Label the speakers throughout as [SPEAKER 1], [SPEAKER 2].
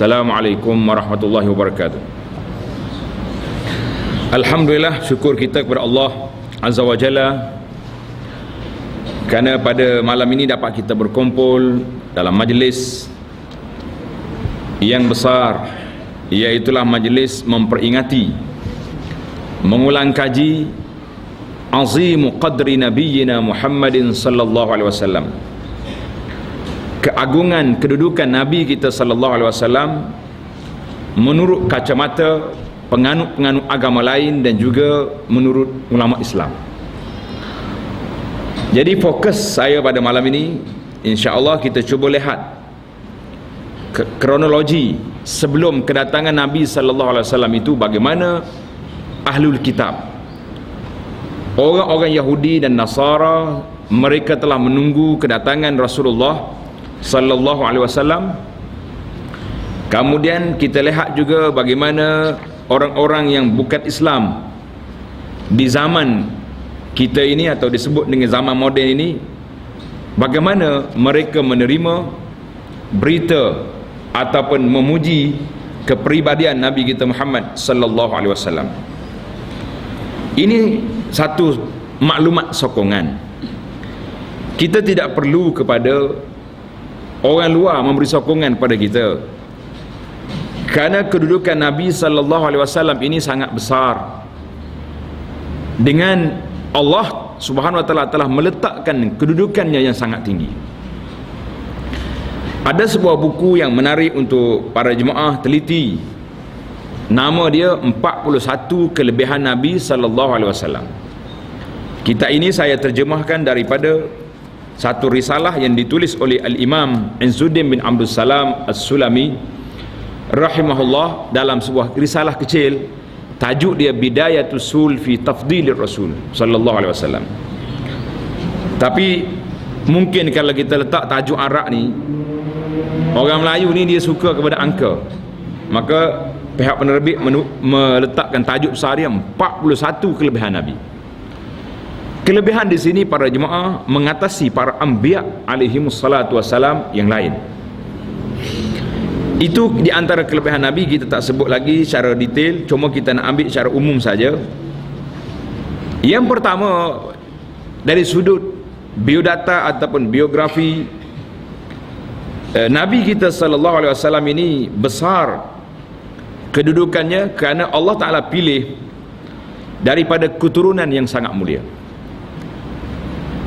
[SPEAKER 1] Assalamualaikum warahmatullahi wabarakatuh. Alhamdulillah, syukur kita kepada Allah Azza wa Jalla kerana pada malam ini dapat kita berkumpul dalam majlis yang besar, iaitulah majlis memperingati, mengulang kaji azimu qadri nabiyyina Muhammadin sallallahu alaihi wasallam, keagungan kedudukan Nabi kita sallallahu alaihi wasallam menurut kacamata penganut-penganut agama lain dan juga menurut ulama Islam. Jadi fokus saya pada malam ini, insya-Allah kita cuba lihat kronologi sebelum kedatangan Nabi sallallahu alaihi wasallam itu, bagaimana ahlul kitab, orang-orang Yahudi dan Nasara, mereka telah menunggu kedatangan Rasulullah sallallahu alaihi wasallam. Kemudian kita lihat juga bagaimana orang-orang yang bukan Islam di zaman kita ini atau disebut dengan zaman moden ini, bagaimana mereka menerima berita ataupun memuji kepribadian Nabi kita Muhammad sallallahu alaihi wasallam. Ini satu maklumat sokongan. Kita tidak perlu kepada orang luar memberi sokongan kepada kita, kerana kedudukan Nabi sallallahu alaihi wasallam ini sangat besar. Dengan Allah Subhanahu wa taala telah meletakkan kedudukannya yang sangat tinggi. Ada sebuah buku yang menarik untuk para jemaah teliti. Nama dia 41 kelebihan Nabi sallallahu alaihi wasallam. Kitab ini saya terjemahkan daripada satu risalah yang ditulis oleh Al-Imam Izzuddin bin Abdul Salam As-Sulami rahimahullah, dalam sebuah risalah kecil, tajuk dia Bidayatul Usul fi Tafdilir Rasul sallallahu alaihi wasallam. Tapi mungkin kalau kita letak tajuk Arab ni, orang Melayu ni dia suka kepada angka, maka pihak penerbit meletakkan tajuk besar dia 41 kelebihan Nabi. Kelebihan di sini para jemaah mengatasi para anbiya alaihimus salatu wassalam yang lain. Itu di antara kelebihan Nabi, kita tak sebut lagi secara detail, cuma kita nak ambil secara umum saja. Yang pertama, dari sudut biodata ataupun biografi, Nabi kita sallallahu alaihi wasallam ini besar kedudukannya kerana Allah Ta'ala pilih daripada keturunan yang sangat mulia.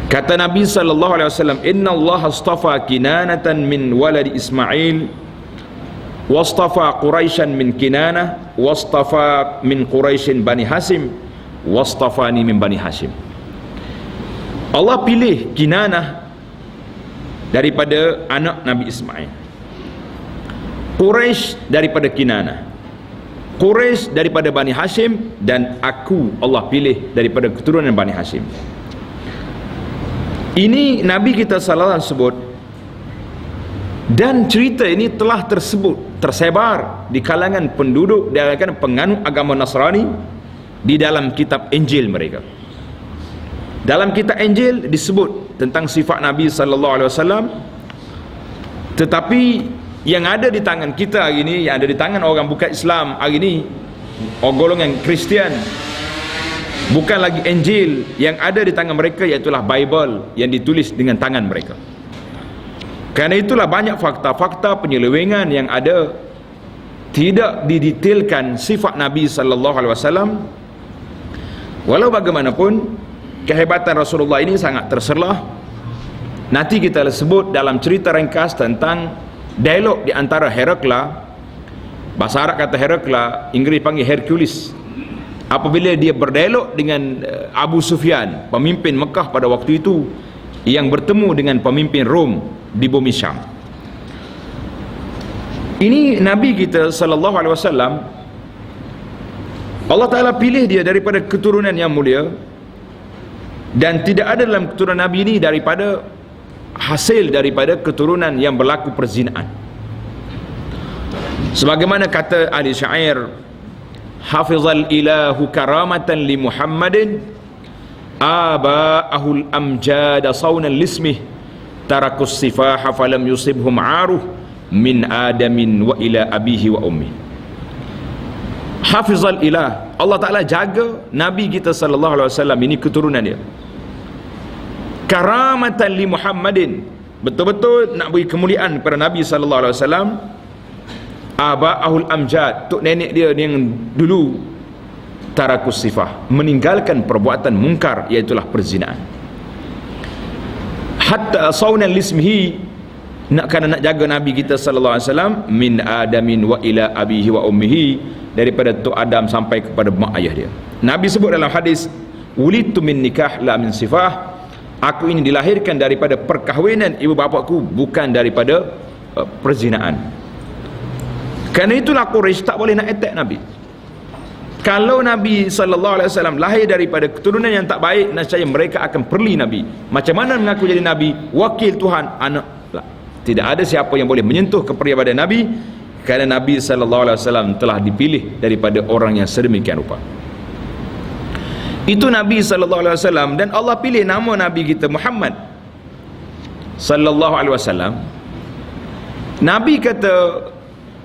[SPEAKER 1] Kata Nabi sallallahu alaihi wasallam, "Inna Allah astafa Kinanatan min waladi Ismail, wastafa Quraisyan min Kinanah, wastafa min Quraisyin Bani Hasim, wastafani min Bani Hashim." Allah pilih Kinanah daripada anak Nabi Ismail, Quraisy daripada Kinanah, Quraisy daripada Bani Hashim, dan aku Allah pilih daripada keturunan Bani Hashim. Ini Nabi kita sallallahu alaihi wasallam sebut, dan cerita ini telah tersebar di kalangan penduduk dan penganut agama Nasrani di dalam kitab Injil mereka. Dalam kitab Injil disebut tentang sifat Nabi sallallahu alaihi wasallam, tetapi yang ada di tangan kita hari ini, yang ada di tangan orang bukan Islam hari ini, orang golongan Kristian, bukan lagi Injil. Yang ada di tangan mereka iaitulah Bible yang ditulis dengan tangan mereka. Kerana itulah banyak fakta-fakta penyelewengan yang ada, tidak didetailkan sifat Nabi sallallahu alaihi wasallam. Walau bagaimanapun, kehebatan Rasulullah ini sangat terselah. Nanti kita sebut dalam cerita ringkas tentang dialog di antara Herakla, bahasa Arab kata Herakla, Inggeris panggil Hercules, apabila dia berdialog dengan Abu Sufyan, pemimpin Mekah pada waktu itu, yang bertemu dengan pemimpin Rom di bumi Syam. Ini Nabi kita sallallahu alaihi wasallam, Allah Ta'ala pilih dia daripada keturunan yang mulia, dan tidak ada dalam keturunan Nabi ini daripada hasil daripada keturunan yang berlaku perzinaan. Sebagaimana kata ahli syair, hafizal ilahu karamatan li Muhammadin, aba'ahul amjada sawnan lismih, tarakus sifaha falam yusibhum aruh, min adamin wa ila abihi wa ummi. Hafizal ilah, Allah Ta'ala jaga Nabi kita sallallahu alaihi wasallam ini, keturunan dia. Karamatan li Muhammadin, betul-betul nak beri kemuliaan kepada Nabi sallallahu alaihi wasallam. Aba'ahul amjad, tok nenek dia yang dulu tarakus sifah, meninggalkan perbuatan mungkar, iaitulah perzinaan. Hatta saunan lismihi, nak jaga Nabi kita sallallahu alaihi wasallam, min adamin wa ila abihi wa ummihi, daripada tok Adam sampai kepada mak ayah dia. Nabi sebut dalam hadis, wulitu min nikah la min sifah, aku ini dilahirkan daripada perkahwinan ibu bapakku, bukan daripada perzinaan. Kerana itulah Quraisy tak boleh nak attack Nabi. Kalau Nabi sallallahu alaihi wasallam lahir daripada keturunan yang tak baik, nescaya mereka akan perli Nabi. Macam mana mengaku jadi Nabi, wakil Tuhan, anak? Tidak ada siapa yang boleh menyentuh kepribadian Nabi, kerana Nabi sallallahu alaihi wasallam telah dipilih daripada orang yang sedemikian rupa. Itu Nabi sallallahu alaihi wasallam, dan Allah pilih nama Nabi kita Muhammad sallallahu alaihi wasallam. Nabi kata,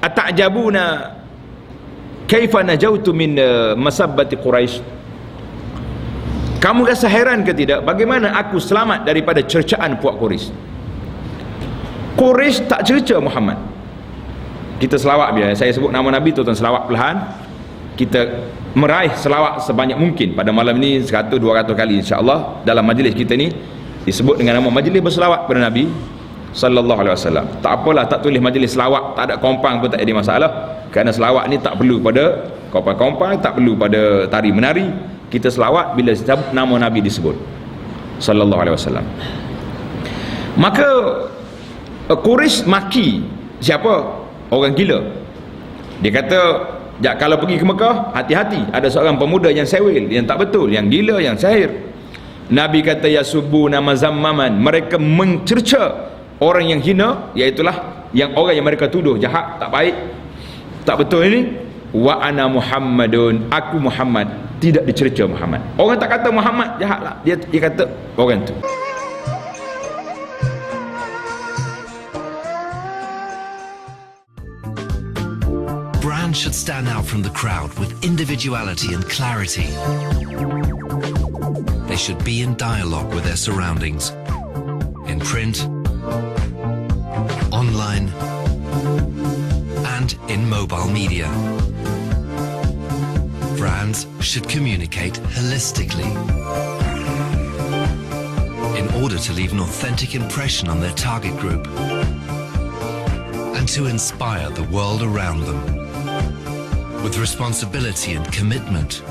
[SPEAKER 1] ata'jabuna kaifa najautu min masabbati Quraisy. Kamu rasa heran ke tidak bagaimana aku selamat daripada cercaan puak Quraisy? Quraisy tak cerca Muhammad. Kita selawat biar saya sebut nama Nabi, tuan-tuan selawat perlahan. Kita meraih selawat sebanyak mungkin pada malam ini, 100-200 kali insya-Allah dalam majlis kita ni disebut dengan nama majlis berselawat pada Nabi sallallahu alaihi wasallam. Tak apalah, tak tulis majlis selawat, tak ada kompang pun tak jadi masalah, kerana selawat ni tak perlu pada kompang-kompang, tak perlu pada tari menari. Kita selawat bila nama Nabi disebut sallallahu alaihi wasallam. Maka Quraisy maki siapa? Orang gila. Dia kata, kalau pergi ke Mekah, hati-hati, ada seorang pemuda yang sewil, yang tak betul, yang gila, yang sihir. Nabi kata, yasubuna mazammaman, mereka mencerca orang yang hina, iaitulah yang orang yang mereka tuduh jahat, tak baik, tak betul ini. Wa ana Muhammadun, aku Muhammad, tidak dicerca Muhammad. Orang tak kata Muhammad jahatlah, dia kata orang tu.
[SPEAKER 2] Brands should stand out from the crowd with individuality and clarity. They should be in dialogue with their surroundings, in print, online, and in mobile media. Brands should communicate holistically in order to leave an authentic impression on their target group and to inspire the world around them with responsibility and commitment.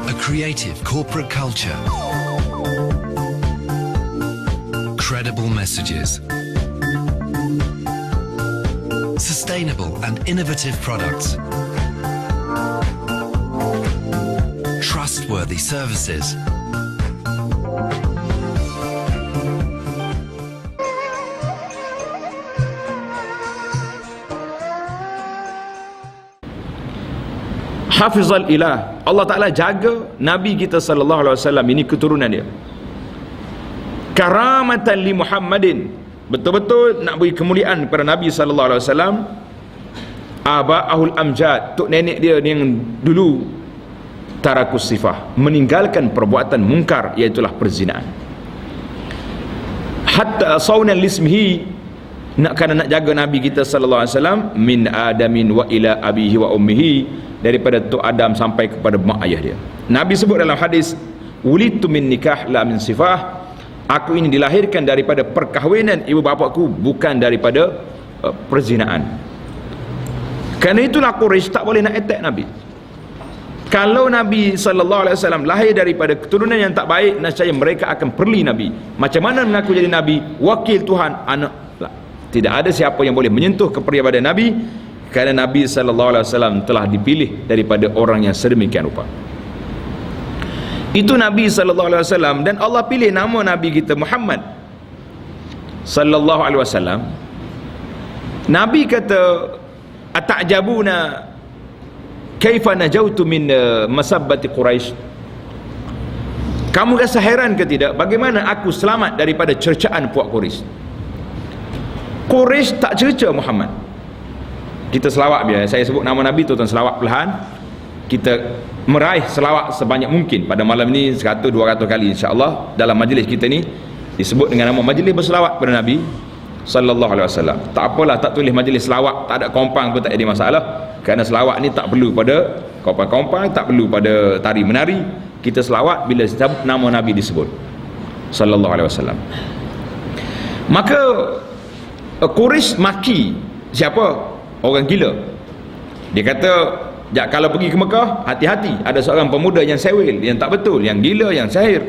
[SPEAKER 2] A creative corporate culture, credible messages, sustainable and innovative products, trustworthy services,
[SPEAKER 1] Hafizal ilah, Allah Ta'ala jaga Nabi kita sallallahu alaihi wasallam ini, keturunan dia. Karamatan li Muhammadin, betul-betul nak beri kemuliaan kepada Nabi sallallahu alaihi wasallam. Aba'ahul amjad, tok nenek dia yang dulu tarakus sifah, meninggalkan perbuatan mungkar, iaitulah perzinaan. Hatta saunan lismihi, nak jaga Nabi kita sallallahu alaihi wasallam, min adamin wa ila abihi wa ummihi, daripada tok Adam sampai kepada mak ayah dia. Nabi sebut dalam hadis, wulitu min nikah la min sifah, aku ini dilahirkan daripada perkahwinan ibu bapakku, bukan daripada perzinaan. Kerana itulah Quraisy tak boleh nak attack Nabi. Kalau Nabi sallallahu alaihi wasallam lahir daripada keturunan yang tak baik, nescaya mereka akan perli Nabi. Macam mana mengaku jadi Nabi, wakil Tuhan, anak? Tidak ada siapa yang boleh menyentuh kepribadian Nabi, kerana Nabi sallallahu alaihi wasallam telah dipilih daripada orang yang sedemikian rupa. Itu Nabi sallallahu alaihi wasallam, dan Allah pilih nama Nabi kita Muhammad sallallahu alaihi wasallam. Nabi kata, ata'jabuna kaifa najautu min masabbati Quraisy. Kamu rasa heran ke tidak bagaimana aku selamat daripada cercaan puak Quraisy? Quraisy tak cerca Muhammad. Kita selawat biar saya sebut nama Nabi, tuan-tuan selawat perlahan. Kita meraih selawat sebanyak mungkin pada malam ni 100-200 kali insya-Allah dalam majlis kita ni disebut dengan nama majlis berselawat pada Nabi sallallahu alaihi wasallam. Tak apalah tak tulis majlis selawat, tak ada kompang pun tak ada masalah. Kerana selawat ni tak perlu pada kompang-kompang, tak perlu pada tari menari. Kita selawat bila nama Nabi disebut sallallahu alaihi wasallam. Maka Quraisy maki siapa? Orang gila. Dia kata, kalau pergi ke Mekah, hati-hati, ada seorang pemuda yang sewil, yang tak betul, yang gila, yang sihir.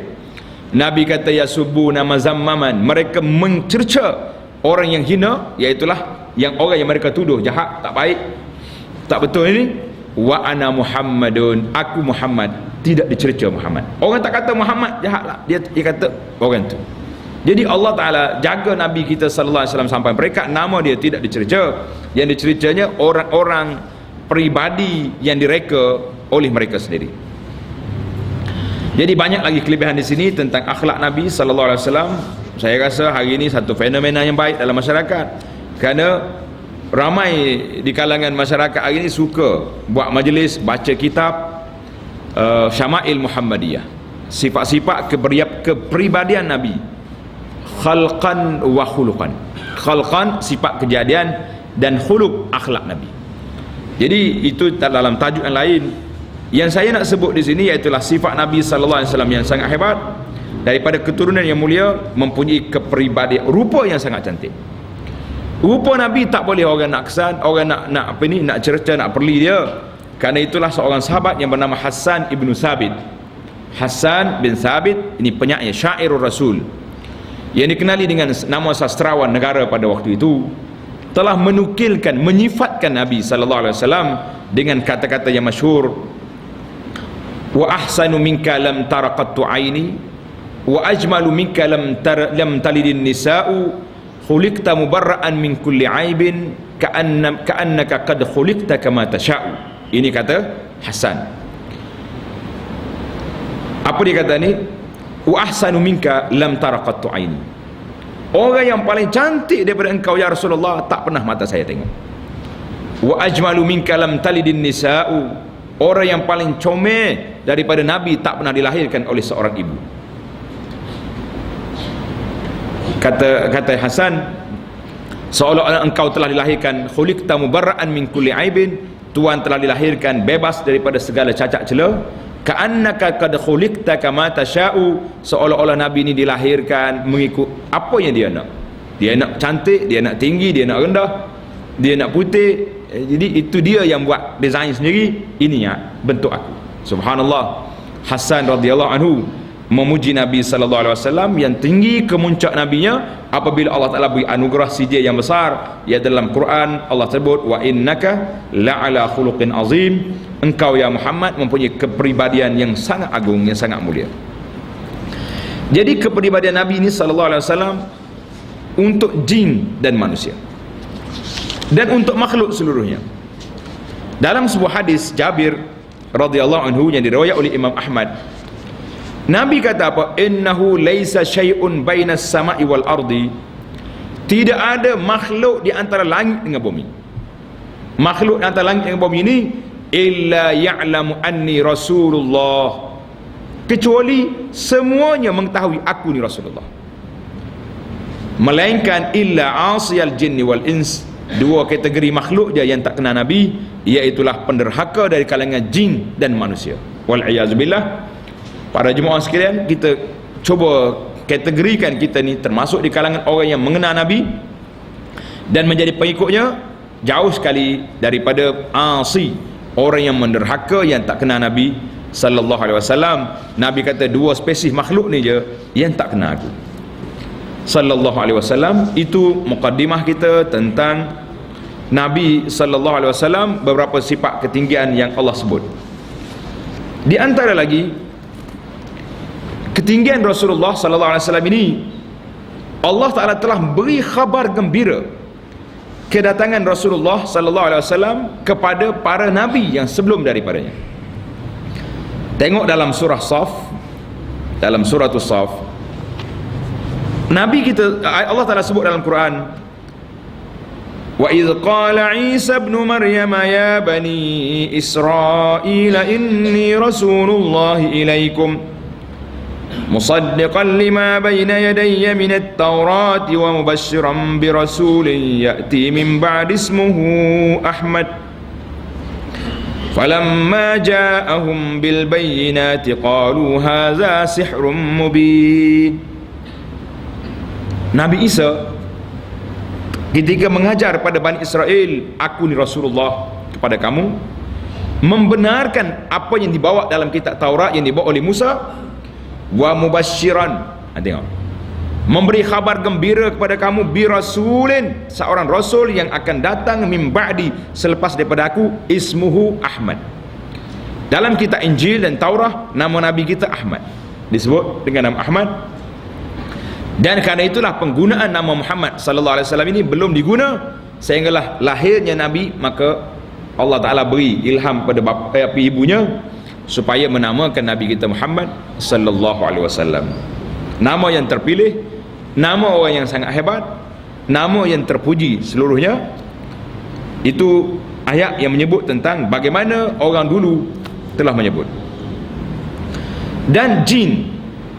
[SPEAKER 1] Nabi kata, yasubu nama zammaman, mereka mencerca orang yang hina, iaitulah yang orang yang mereka tuduh jahat, tak baik, tak betul ini. Wa ana Muhammadun, aku Muhammad, tidak dicerca Muhammad. Orang tak kata Muhammad jahatlah, dia kata orang tu. Jadi Allah Ta'ala jaga Nabi kita sallallahu alaihi wasallam sampai mereka nama dia tidak dicerca. Yang dicercanya orang-orang peribadi yang direka oleh mereka sendiri. Jadi banyak lagi kelebihan di sini tentang akhlak Nabi sallallahu alaihi wasallam. Saya rasa hari ini satu fenomena yang baik dalam masyarakat, kerana ramai di kalangan masyarakat hari ini suka buat majlis baca kitab Syama'il Muhammadiyah, sifat-sifat kepribadian Nabi, khalqan wa khuluqan. Khalqan sifat kejadian, dan khuluq akhlak Nabi. Jadi itu dalam tajuk yang lain. Yang saya nak sebut di sini iaitulah sifat Nabi sallallahu alaihi wasallam yang sangat hebat, daripada keturunan yang mulia, mempunyai kepribadian, rupa yang sangat cantik. Rupa Nabi tak boleh orang nak kesan, orang nak cerca, nak perli dia. Kerana itulah seorang sahabat yang bernama Hassan ibnu Sabit. Hassan bin Sabit ini penyair, syairul Rasul, yang dikenali dengan nama sastrawan negara pada waktu itu, telah menukilkan, menyifatkan Nabi sallallahu alaihi wasallam dengan kata-kata yang masyhur, wa ahsanu minka lam tara qattu aini wa ajmalu minka lam talidin nisa'u khuliqta mubarra'an min kulli aibin ka'annaka qad khuliqta kama tasha'u. Ini kata Hasan. Apa dia kata ni? Wa ahsanu minka lam tara qattu aini, orang yang paling cantik daripada engkau ya Rasulullah tak pernah mata saya tengok. Wa ajmalu minka lam talidin nisa'u, orang yang paling comel daripada Nabi tak pernah dilahirkan oleh seorang ibu. Kata Hasan, seolah-olah engkau telah dilahirkan khuliqta mubarra'an min kulli aibin, Tuhan telah dilahirkan bebas daripada segala cacat celah. Ka'annaka qad khuliqta kama tasha'u, seolah-olah Nabi ini dilahirkan mengikut apa yang dia nak. Dia nak cantik, dia nak tinggi, dia nak rendah, dia nak putih. Jadi itu dia yang buat design sendiri. Ini ya bentuk aku. Subhanallah. Hasan radhiyallahu anhu memuji Nabi sallallahu alaihi wasallam yang tinggi kemuncak nabinya apabila Allah Taala beri anugerah sijil yang besar. Ya, dalam Quran Allah sebut, wa innaka la'ala khuluqin azim, engkau ya Muhammad mempunyai kepribadian yang sangat agung, yang sangat mulia. Jadi kepribadian Nabi ini sallallahu alaihi wasallam untuk jin dan manusia, dan untuk makhluk seluruhnya. Dalam sebuah hadis Jabir radhiyallahu anhu yang diriwayat oleh Imam Ahmad, Nabi kata apa? Innahu laisa syai'un bainas sama'i wal ardi, tidak ada makhluk di antara langit dengan bumi. Makhluk di antara langit dengan bumi ini illa ya'lamu anni Rasulullah, kecuali semuanya mengetahui aku ni Rasulullah. Melainkan illa asiyal jinni wal ins, dua kategori makhluk dia yang tak kenal Nabi, iaitulah penderhaka dari kalangan jin dan manusia. Wal iyazubillah. Para jemaah sekalian, kita cuba kategorikan kita ni termasuk di kalangan orang yang mengenal Nabi dan menjadi pengikutnya, jauh sekali daripada asi, orang yang menderhaka, yang tak kenal Nabi sallallahu alaihi wasallam. Nabi kata dua spesies makhluk ni je yang tak kenal aku sallallahu alaihi wasallam. Itu mukaddimah kita tentang Nabi sallallahu alaihi wasallam, beberapa sifat ketinggian yang Allah sebut. Di antara lagi ketinggian Rasulullah sallallahu alaihi wasallam ini, Allah Taala telah beri khabar gembira kedatangan Rasulullah sallallahu alaihi wasallam kepada para nabi yang sebelum daripadanya. Tengok dalam surah Saf, dalam suratul Saf, Nabi kita, Allah Taala sebut dalam Quran, Wa idh qala Isa ibn Maryam ya bani Israil inni Rasulullah ilaikum musaddiqan lima bayna yadayya min at-taurati wa mubashiran bi rasulin ya'ti min ba'di ismuhu Ahmad falamma ja'ahum bil bayyinati qalu hadza sihrun mubin. Nabi Isa ketika mengajar pada Bani Israel, aku ni Rasulullah kepada kamu, membenarkan apa yang dibawa dalam kitab Taurat yang dibawa oleh Musa, wa mubasyiran, tengok, memberi khabar gembira kepada kamu, bi rasulin, seorang rasul yang akan datang min ba'di, selepas daripada aku, ismuhu Ahmad. Dalam kitab Injil dan Taurah nama nabi kita Ahmad, disebut dengan nama Ahmad. Dan kerana itulah penggunaan nama Muhammad sallallahu alaihi wasallam ini belum diguna sehinggalah lahirnya nabi, maka Allah Taala beri ilham pada ibunya supaya menamakan nabi kita Muhammad sallallahu alaihi wasallam. Nama yang terpilih, nama orang yang sangat hebat, nama yang terpuji seluruhnya. Itu ayat yang menyebut tentang bagaimana orang dulu telah menyebut. Dan jin,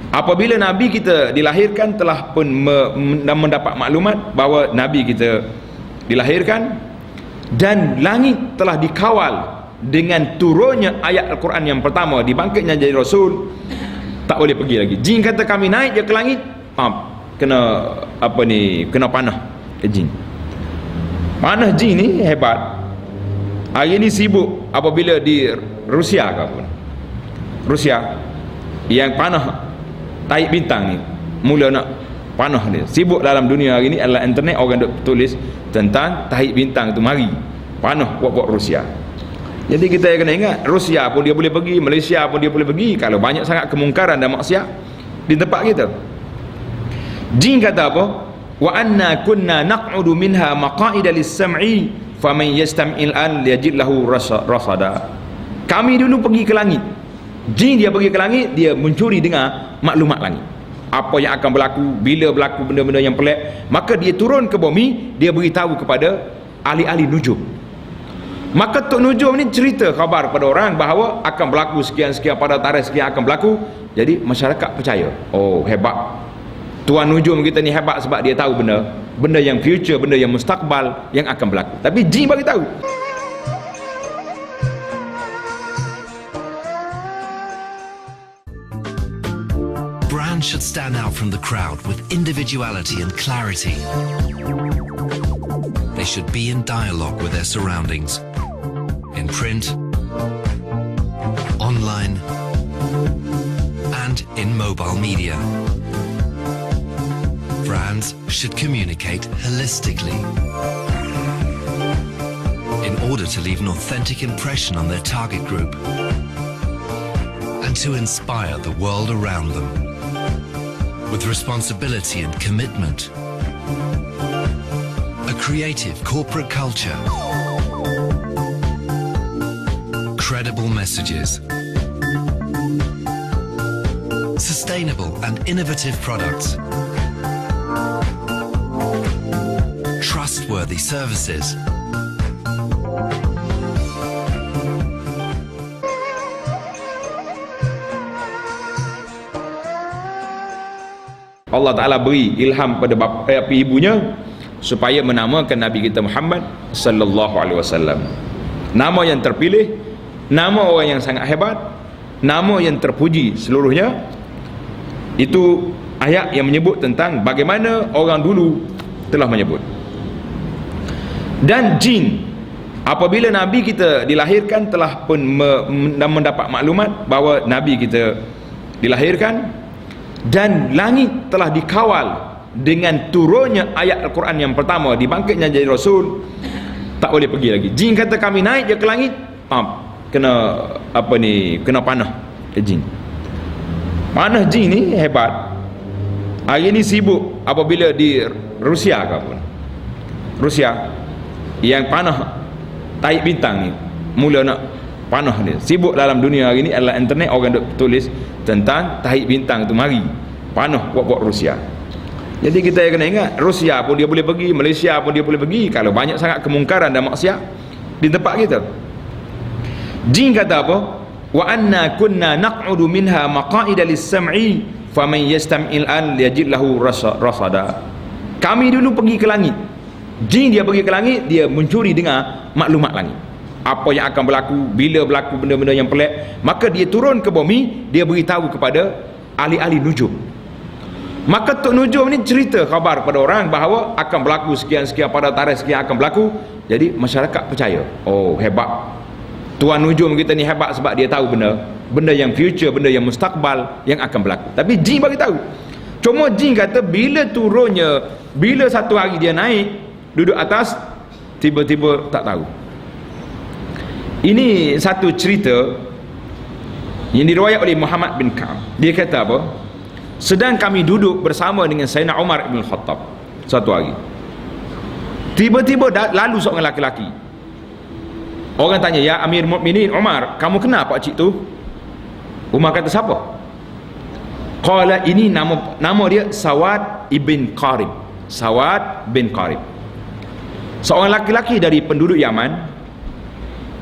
[SPEAKER 1] apabila Nabi kita dilahirkan telah pun mendapat maklumat bahawa Nabi kita dilahirkan, dan langit telah dikawal dengan turunnya ayat Al-Quran yang pertama, dibangkitnya jadi Rasul, tak boleh pergi lagi. Jin kata kami naik je ke langit, kena panah ke jin. Panah jin ni hebat. Hari ni sibuk apabila di Rusia ke apa, Rusia yang panah taik bintang ni mula nak panah dia. Sibuk dalam dunia hari ni adalah internet, orang duk tulis tentang taik bintang tu, mari panah buat Rusia. Jadi kita kena ingat, Rusia pun dia boleh pergi, Malaysia pun dia boleh pergi kalau banyak sangat kemungkaran dan maksiat di tempat kita. Jin kata apa? Wa anna kunna naq'udu minha maqa'ida lis-sam'i faman yastam'il an yajid lahu rasada. Kami dulu pergi ke langit. Jin dia pergi ke langit, dia mencuri dengar maklumat langit, apa yang akan berlaku, bila berlaku benda-benda yang pelik, maka dia turun ke bumi, dia beritahu kepada ahli-ahli nujum. Maka Tok Nujum ni cerita khabar pada orang bahawa akan berlaku sekian-sekian pada tarikh sekian akan berlaku. Jadi masyarakat percaya, oh hebat, Tuan Nujum kita ni hebat sebab dia tahu benda yang future, benda yang mustakbal yang akan berlaku. Tapi jin bagi tahu.
[SPEAKER 2] Brands should stand out from the crowd with individuality and clarity. They should be in dialogue with their surroundings, in print, online, and in mobile media. Brands should communicate holistically in order to leave an authentic impression on their target group and to inspire the world around them. With responsibility and commitment, a creative corporate culture, credible messages, sustainable and innovative products, trustworthy services,
[SPEAKER 1] Allah Ta'ala beri ilham pada ibunya supaya menamakan Nabi kita Muhammad sallallahu alaihi wasallam. Nama yang terpilih, nama orang yang sangat hebat, nama yang terpuji seluruhnya. Itu ayat yang menyebut tentang bagaimana orang dulu telah menyebut. Dan jin, apabila Nabi kita dilahirkan telah pun mendapat maklumat bahawa Nabi kita dilahirkan, dan langit telah dikawal dengan turunnya ayat Al-Quran yang pertama, dibangkitnya jadi Rasul, tak boleh pergi lagi. Jin kata kami naik je ke langit, kena panah ke jin. Panah jin ni hebat. Hari ni sibuk apabila di Rusia ke apa, Rusia yang panah taik bintang ni mula nak panah dia. Sibuk dalam dunia hari ni adalah internet, orang duk tulis tentang taik bintang tu, mari panah buat Rusia. Jadi kita kena ingat, Rusia pun dia boleh pergi, Malaysia pun dia boleh pergi kalau banyak sangat kemungkaran dan maksiat di tempat kita. Jin kata apa? Wa anna kunna naq'udu minha maqa'ida lis-sam'i faman yastam'il an yajid lahu rasada. Kami dulu pergi ke langit. Jin dia pergi ke langit, dia mencuri dengar maklumat langit. Apa yang akan berlaku, bila berlaku benda-benda yang pelik, maka dia turun ke bumi, dia beritahu kepada ahli-ahli nujum. Maka Tok Nujum ni cerita khabar pada orang bahawa akan berlaku sekian-sekian pada tarikh sekian akan berlaku. Jadi masyarakat percaya. Oh, hebat. Tuan Nujum kita ni hebat sebab dia tahu benda yang future, benda yang mustakbal yang akan berlaku. Tapi jin bagi tahu. Cuma jin kata bila turunnya, bila satu hari dia naik duduk atas, tiba-tiba tak tahu. Ini satu cerita yang diriwayat oleh Muhammad bin Ka'ab. Dia kata apa? Sedang kami duduk bersama dengan Sayyidina Umar bin Khattab satu hari. Tiba-tiba lalu seorang lelaki. Orang tanya, "Ya Amir Mukminin Umar, kamu kenal pak cik tu?" Umar kata, "Siapa?" Qala, "Ini nama dia Sawad ibn Qarib." Sawad bin Qarib. Seorang laki-laki dari penduduk Yaman.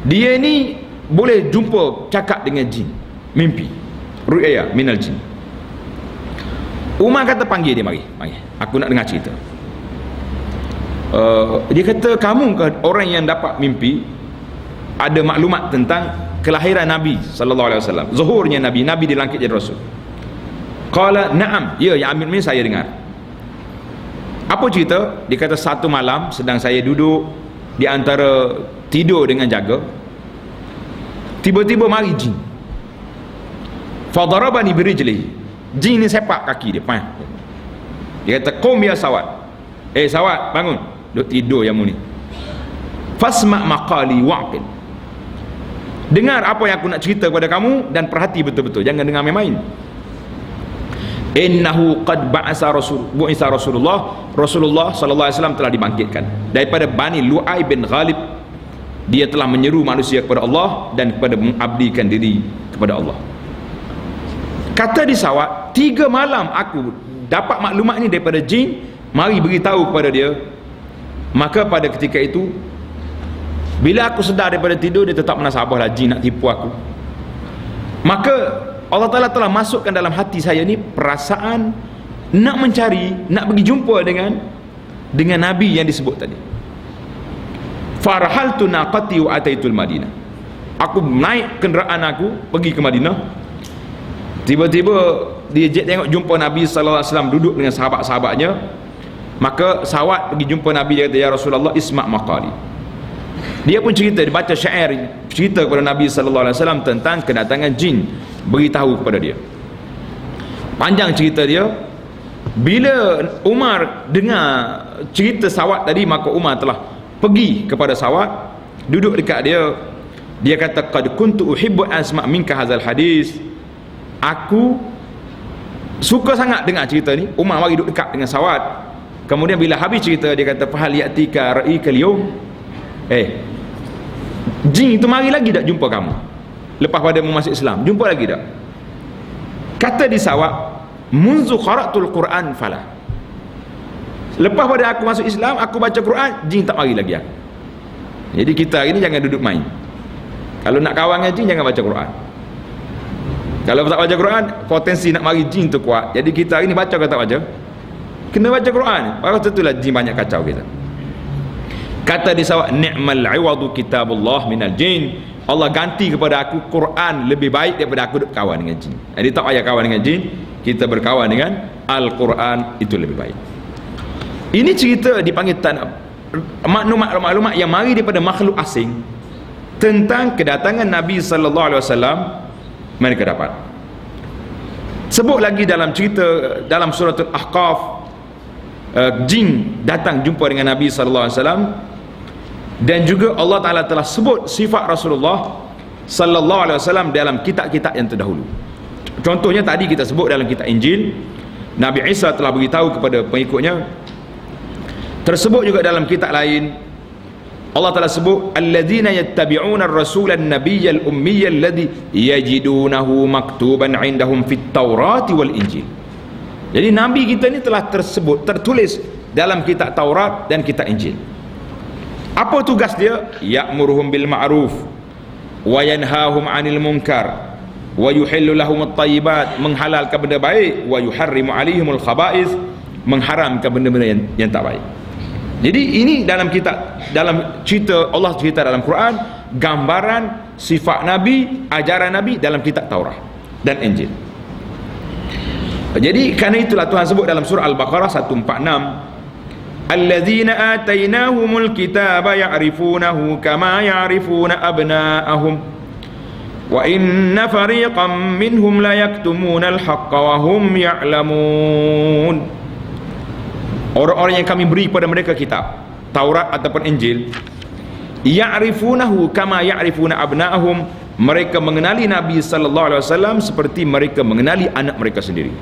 [SPEAKER 1] Dia ni boleh jumpa cakap dengan jin, mimpi. Ru'ya minal jin. Umar kata panggil dia, mari aku nak dengar cerita. Dia kata, "Kamu ke orang yang dapat mimpi ada maklumat tentang kelahiran Nabi sallallahu alaihi wasallam, zuhurnya Nabi di langit jadi Rasul?" Qala, "Na'am, ya Amir Min, saya dengar." Apa cerita? Dia kata, satu malam sedang saya duduk di antara tidur dengan jaga, tiba-tiba mari jin. Fadarabani birijlihi. Jin ni sepak kaki dia. Dia kata, "Qum ya Sawad." Sawad, bangun. Duk tidur yang mu ni. Fasma' maqali wa'qil. Dengar apa yang aku nak cerita kepada kamu dan perhati betul-betul. Jangan dengar main-main. Innahu qad ba'asa Rasulullah sallallahu alaihi wasallam telah dibangkitkan daripada Bani Lu'ay bin Ghalib. Dia telah menyeru manusia kepada Allah dan kepada mengabdikan diri kepada Allah. Kata di Sawad, 3 malam aku dapat maklumat ni daripada jin, mari beritahu kepada dia. Maka pada ketika itu, bila aku sedar daripada tidur, dia tetap menasabahlah jin nak tipu aku. Maka Allah Ta'ala telah masukkan dalam hati saya ni perasaan nak mencari, nak pergi jumpa dengan Nabi yang disebut tadi. Farhaltu naqati wa ataitul Madinah. Aku naik kenderaan aku pergi ke Madinah. Tiba-tiba dia tengok jumpa Nabi sallallahu alaihi wasallam duduk dengan sahabat-sahabatnya. Maka Sawad pergi jumpa Nabi, dia kata, "Ya Rasulullah, isma' maqali." Dia pun cerita, dia baca syair cerita kepada Nabi sallallahu alaihi wasallam tentang kedatangan jin, beritahu kepada dia. Panjang cerita dia. Bila Umar dengar cerita Sawad tadi, maka Umar telah pergi kepada Sawad, duduk dekat dia. Dia kata, "Qad kuntu uhibbu an asma' minka hadzal hadis." Aku suka sangat dengar cerita ni. Umar mari duduk dekat dengan Sawad. Kemudian bila habis cerita, dia kata, "Fahal ya'tika ra'ika al-yawm?" Jin itu mari lagi tak jumpa kamu lepas pada masuk Islam? Jumpa lagi tak? Kata di Sawad, "Munzu qara'tul Quran falah." Lepas pada aku masuk Islam, aku baca Quran, jin tak mari lagi aku. Jadi kita hari ni jangan duduk main. Kalau nak kawan dengan jin, jangan baca Quran. Kalau tak baca Quran, potensi nak mari jin tu kuat. Jadi kita hari ni baca ke tak baca? Kena baca Quran. Baru tentulah jin banyak kacau kita. Kata di Sawad, "Ni'mal 'iwadu kitabullah minal jin." Allah ganti kepada aku Quran lebih baik daripada aku duk kawan dengan jin. Jadi tak payah kawan dengan jin, kita berkawan dengan Al-Quran, itu lebih baik. Ini cerita dipanggil maklumat-maklumat yang mari daripada makhluk asing tentang kedatangan Nabi sallallahu alaihi wasallam. Mereka dapat sebut lagi dalam cerita dalam suratul Ahqaf, jin datang jumpa dengan Nabi sallallahu alaihi wasallam. Dan juga Allah Ta'ala telah sebut sifat Rasulullah sallallahu alaihi wasallam dalam kitab-kitab yang terdahulu. Contohnya tadi kita sebut dalam kitab Injil, Nabi Isa telah beritahu kepada pengikutnya. Tersebut juga dalam kitab lain, Allah Ta'ala sebut, "Alladzina yattabi'una ar-rasulan nabiyyal ummiyyal ladzi yajidunahu maktuban 'indahum fit Taurati wal Injil." Jadi Nabi kita ni telah tertulis dalam kitab Taurat dan kitab Injil. Apa tugas dia? Ya'muruhum bil ma'ruf wa yanhahum 'anil munkar wa yuhillu lahum at-tayyibat, menghalalkan benda baik, wa yuharrimu 'alaihimul khaba'ith, mengharamkan benda-benda yang tak baik. Jadi ini dalam cerita Allah cerita dalam Quran, gambaran sifat Nabi, ajaran Nabi dalam kitab Taurat dan Injil. Jadi kerana itulah Tuhan sebut dalam surah Al-Baqarah 146, alladzina atainahumul kitaba ya'rifunahu kama ya'rifuna abna'ahum wa inna fariqan minhum la yaktumuna al-haqqa wa hum ya'lamun. Orang-orang yang kami beri kepada mereka kitab Taurat ataupun Injil, ya'rifunahu kama ya'rifuna abna'ahum, mereka mengenali Nabi sallallahu alaihi wasallam seperti mereka mengenali anak mereka sendiri.